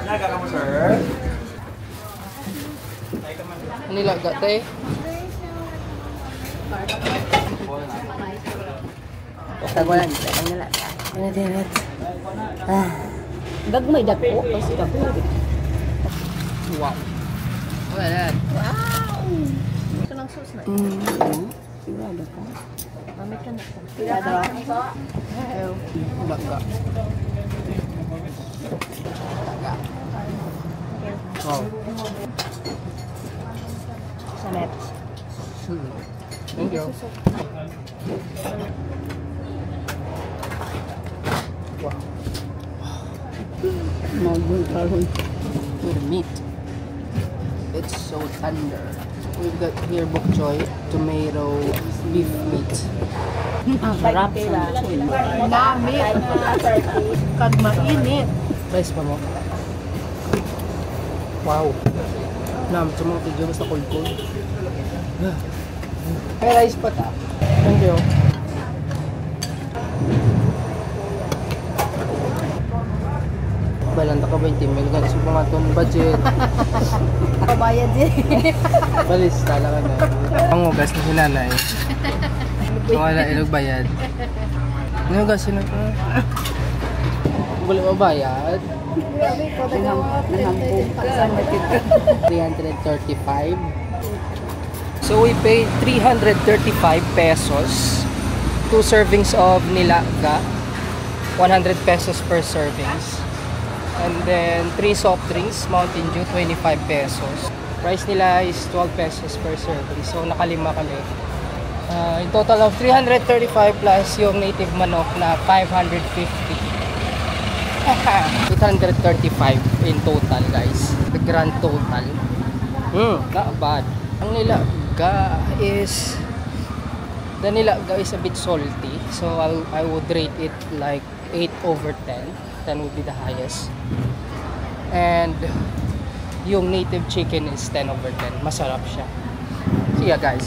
Naga mo, sir. Nilaga, te. Tagulan, ang nilaga. Ano din it? Gagmay dako kasi dako. Wow. Wala. Wow! Ito ng sauce na. Sigurado ka? Mami ka na. Sigurado ka? Nilaga. Wow. Samet. Thank you. Wow. Magun karon. With the meat. It's so tender. We've got here bok choy, tomato, beef meat. Sarap sa Nami. Kag mainit. Rice pa mo. Wow. Nam, sa mga video basta cold-cold. May rice pa ta. Thank you. Balanta ka 20 mil. Ganun sa mga ton budget. Pabayad din. Balis, talaga na. Ang ugas na sinanay. Wala ilog bayad. Ano ugas na ito? Wala mabayad. 335. So we paid 335 pesos. 2 servings of nilaga. 100 pesos per servings. And then 3 soft drinks, Mountain Dew, 25 pesos. Price nila is 12 pesos per serving. So nakalima kami. In total of 335 plus yung native manok na 550. 835 in total, guys. The grand total. Not bad. Ang nilaga is a bit salty. So I would rate it like 8/10. 10 would be the highest. And yung native chicken is 10/10. Masarap siya. See ya, guys.